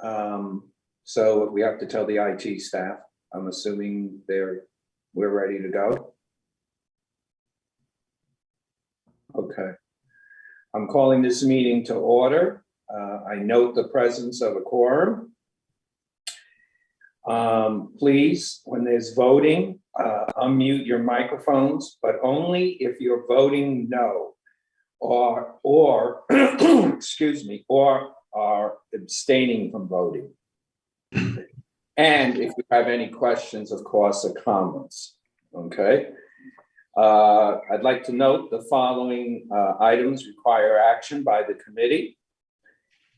So we have to tell the IT staff. I'm assuming we're ready to go. Okay. I'm calling this meeting to order. I note the presence of a quorum. Please, when there's voting, unmute your microphones, but only if you're voting no or excuse me, or are abstaining from voting. And if you have any questions, of course, or comments, okay? I'd like to note the following items require action by the committee.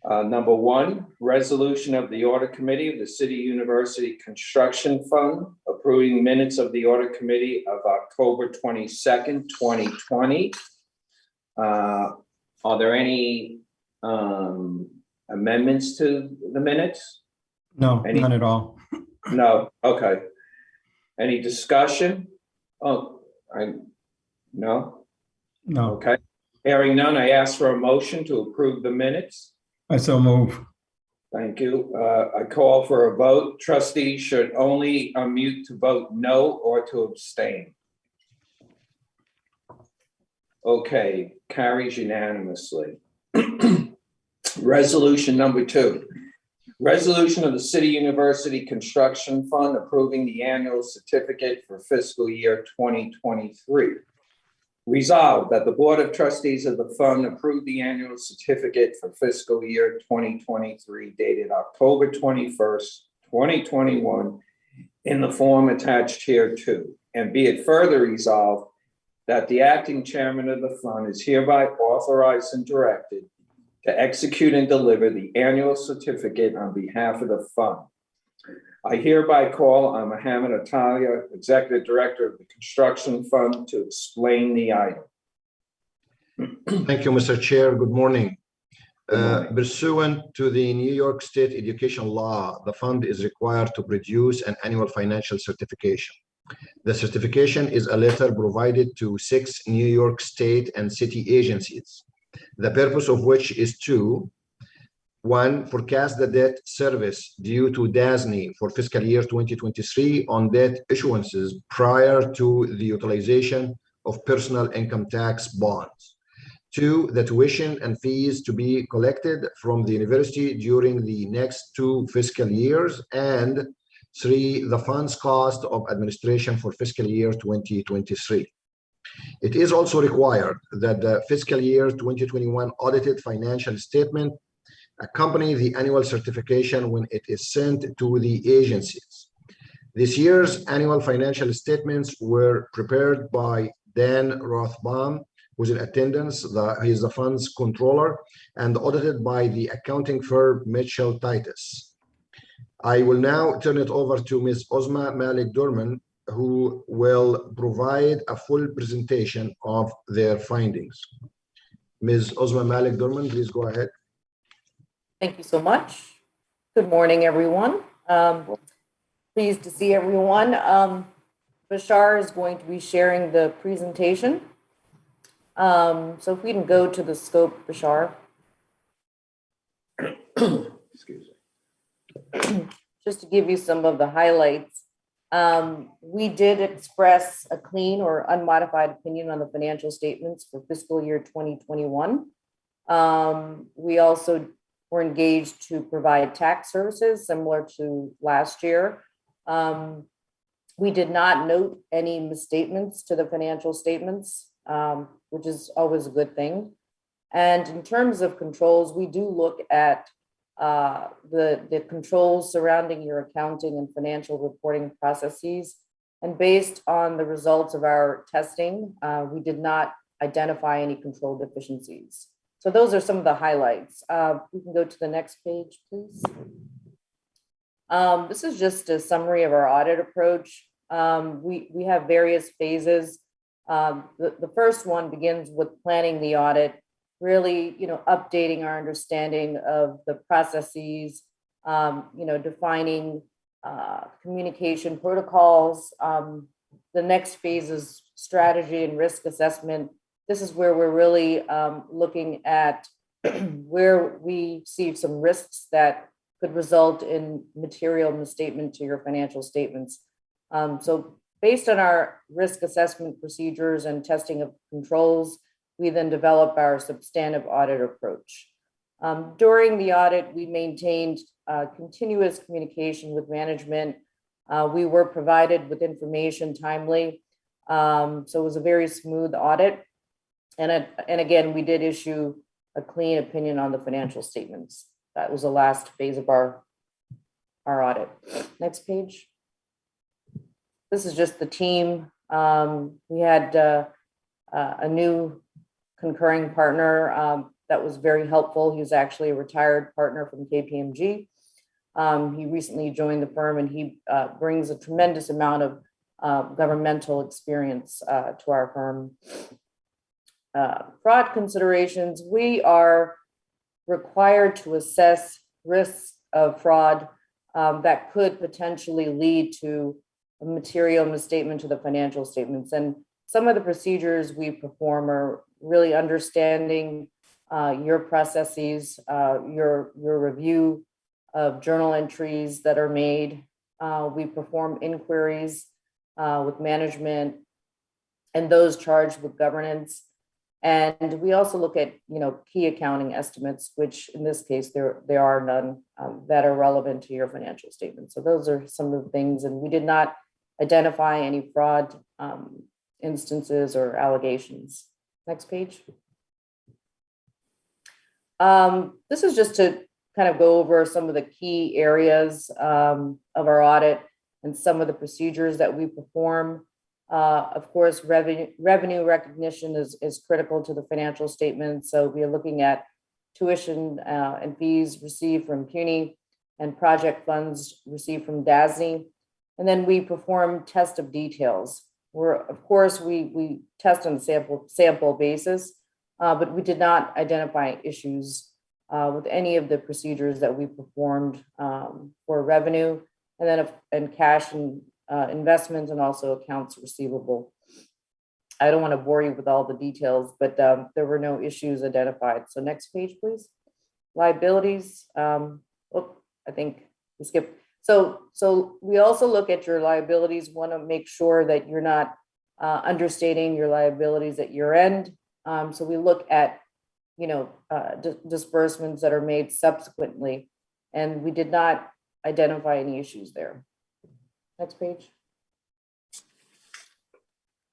Number one, resolution of the audit committee of the City University Construction Fund approving minutes of the audit committee of October 22nd, 2020. Are there any amendments to the minutes? No, none at all. No, okay. Any discussion? No? No, Okay. Hearing none, I ask for a motion to approve the minutes. I so move. Thank you. I call for a vote. Trustees should only unmute to vote no or to abstain. Okay, carries unanimously. Resolution number two. Resolution of the City University Construction Fund approving the annual certificate for fiscal year 2023. Resolved that the Board of Trustees of the Fund approve the annual certificate for fiscal year 2023 dated October 21st, 2021 in the form attached hereto. And be it further resolved that the acting chairman of the fund is hereby authorized and directed to execute and deliver the annual certificate on behalf of the fund. I hereby call on Mohammed Atalia, Executive Director of the Construction Fund, to explain the item. Thank you, Mr. Chair. Good morning. Good morning. Pursuant to the New York State Education Law, the fund is required to produce an annual financial certification. The certification is a letter provided to 6 New York State and city agencies, the purpose of which is to: 1, forecast the debt service due to DASNY for fiscal year 2023 on debt issuances prior to the utilization of personal income tax bonds. 2, the tuition and fees to be collected from the university during the next 2 fiscal years. And 3, the fund's cost of administration for fiscal year 2023. It is also required that the fiscal year 2021 audited financial statement accompany the annual certification when it is sent to the agencies. This year's annual financial statements were prepared by Dan Rothbaum, who's in attendance. He is the fund's controller, and audited by the accounting firm Mitchell Titus. I will now turn it over to Ms. Ozma Malik Durman, who will provide a full presentation of their findings. Ms. Ozma Malik Durman, please go ahead. Thank you so much. Good morning, everyone. Pleased to see everyone. Bashar is going to be sharing the presentation. So if we can go to the scope, Bashar. Excuse me. Just to give you some of the highlights. We did express a clean or unmodified opinion on the financial statements for fiscal year 2021. We also were engaged to provide tax services similar to last year. We did not note any misstatements to the financial statements, which is always a good thing. And in terms of controls, we do look at the controls surrounding your accounting and financial reporting processes. And based on the results of our testing, we did not identify any control deficiencies. So those are some of the highlights. We can go to the next page, please. This is just a summary of our audit approach. We have various phases. The first one begins with planning the audit, really, updating our understanding of the processes, defining communication protocols. The next phase is strategy and risk assessment. This is where we're really looking at where we see some risks that could result in material misstatement to your financial statements. So based on our risk assessment procedures and testing of controls, we then develop our substantive audit approach. During the audit, we maintained continuous communication with management. We were provided with information timely. So it was a very smooth audit. And again, we did issue a clean opinion on the financial statements. That was the last phase of our audit. Next page. This is just the team. We had a new concurring partner that was very helpful. He was actually a retired partner from KPMG. He recently joined the firm, and he brings a tremendous amount of governmental experience to our firm. Fraud considerations, we are required to assess risks of fraud that could potentially lead to a material misstatement to the financial statements. And some of the procedures we perform are really understanding your processes, your review of journal entries that are made. We perform inquiries with management and those charged with governance. And we also look at, key accounting estimates, which in this case, there are none that are relevant to your financial statement. So those are some of the things, and we did not identify any fraud instances or allegations. Next page. This is just to kind of go over some of the key areas of our audit and some of the procedures that we perform. Of course, revenue recognition is critical to the financial statement. So we are looking at tuition and fees received from CUNY and project funds received from DASNY. And then we perform test of details, where of course we test on a sample basis, but we did not identify issues with any of the procedures that we performed for revenue, and then cash and investments, and also accounts receivable. I don't want to bore you with all the details, but there were no issues identified. So next page, please. Liabilities. I think we skipped. So we also look at your liabilities, want to make sure that you're not understating your liabilities at year end. So we look at, disbursements that are made subsequently, and we did not identify any issues there. Next page.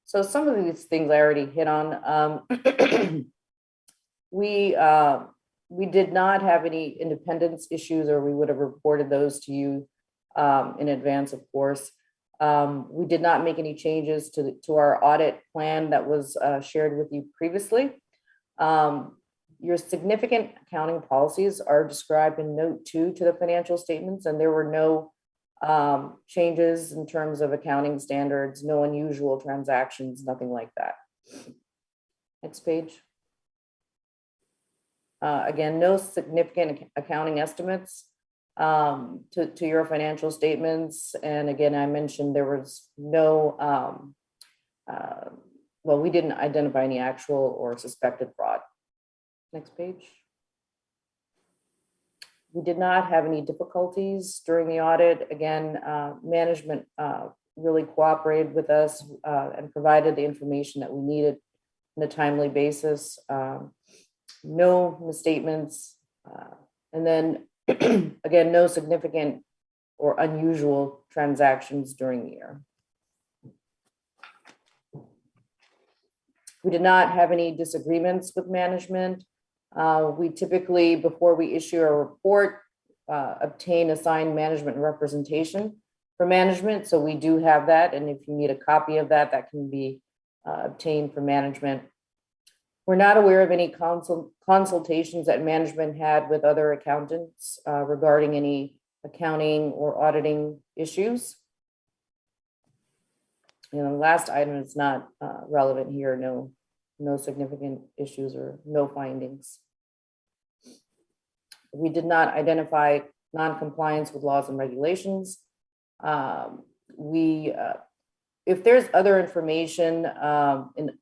So some of these things I already hit on. We did not have any independence issues, or we would have reported those to you in advance, of course. We did not make any changes to our audit plan that was shared with you previously. Your significant accounting policies are described in note 2 to the financial statements, and there were no changes in terms of accounting standards, no unusual transactions, nothing like that. Next page. Again, no significant accounting estimates to your financial statements. And again, I mentioned there was no, we didn't identify any actual or suspected fraud. Next page. We did not have any difficulties during the audit. Again, management really cooperated with us and provided the information that we needed on a timely basis. No misstatements. And then again, no significant or unusual transactions during the year. We did not have any disagreements with management. We typically, before we issue a report, obtain assigned management representation for management. So we do have that. And if you need a copy of that, that can be obtained from management. We're not aware of any consultations that management had with other accountants regarding any accounting or auditing issues. The last item is not relevant here. No significant issues or no findings. We did not identify non-compliance with laws and regulations. If there's other information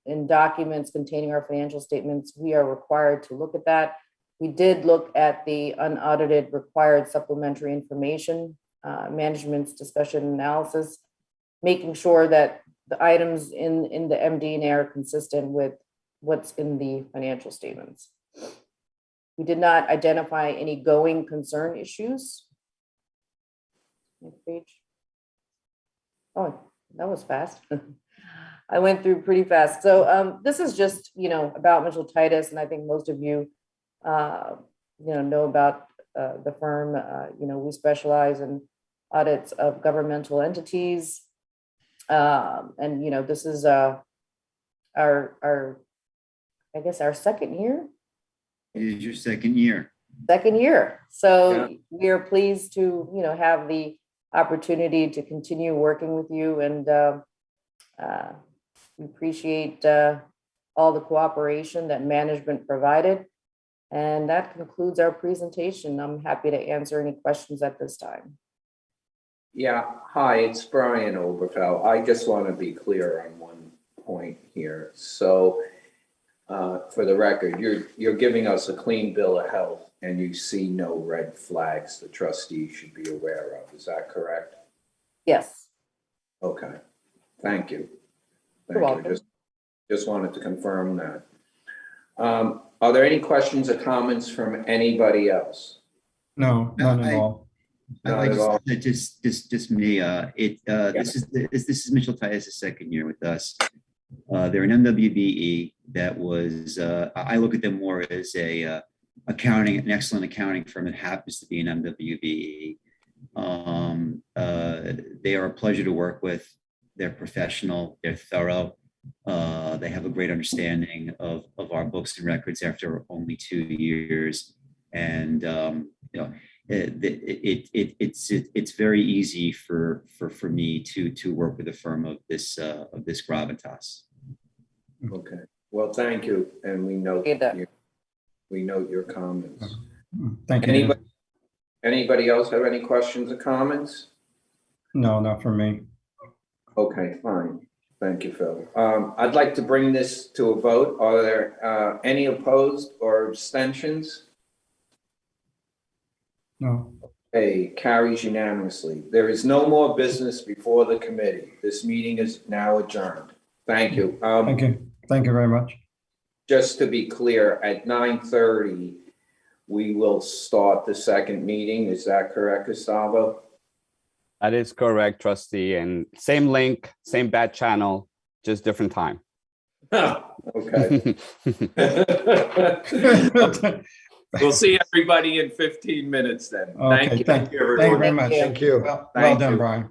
in documents containing our financial statements, we are required to look at that. We did look at the unaudited required supplementary information, management's discussion analysis, making sure that the items in the MD&A are consistent with what's in the financial statements. We did not identify any going concern issues. Next page. Oh, that was fast. I went through pretty fast. So this is just, about Mitchell Titus, and I think most of you, know about the firm. We specialize in audits of governmental entities. And, this is our I guess our second year. It is your second year. So we are pleased to, have the opportunity to continue working with you, and we appreciate all the cooperation that management provided. And that concludes our presentation. I'm happy to answer any questions at this time. Yeah, hi, it's Brian Oberfeld. I just want to be clear on one point here. So for the record, you're giving us a clean bill of health and you see no red flags the trustees should be aware of. Is that correct? Yes. Okay, thank you. You're Thank you. welcome. Just wanted to confirm that. Are there any questions or comments from anybody else? No, none at all. Not at all. Just me. This is Mitchell Titus' second year with us. They're an MWBE that was. I look at them more as an excellent accounting firm that happens to be an MWBE. They are a pleasure to work with. They're professional. They're thorough. They have a great understanding of our books and records after only 2 years, and it's very easy for me to work with a firm of this gravitas. Okay, well, thank you, and we note your comments. Thank you. Anybody else have any questions or comments? No, not for me. Okay, fine. Thank you, Phil. I'd like to bring this to a vote. Are there any opposed or abstentions? No. Okay, carries unanimously. There is no more business before the committee. This meeting is now adjourned. Thank you. Thank you. Thank you very much. Just to be clear, at 9:30, we will start the second meeting. Is that correct, Gustavo? That is correct, trustee. And same link, same bat channel, just different time. Okay. We'll see everybody in 15 minutes then. Okay, Thank you. thank you very much. Thank you. Well Thank done, you. Brian.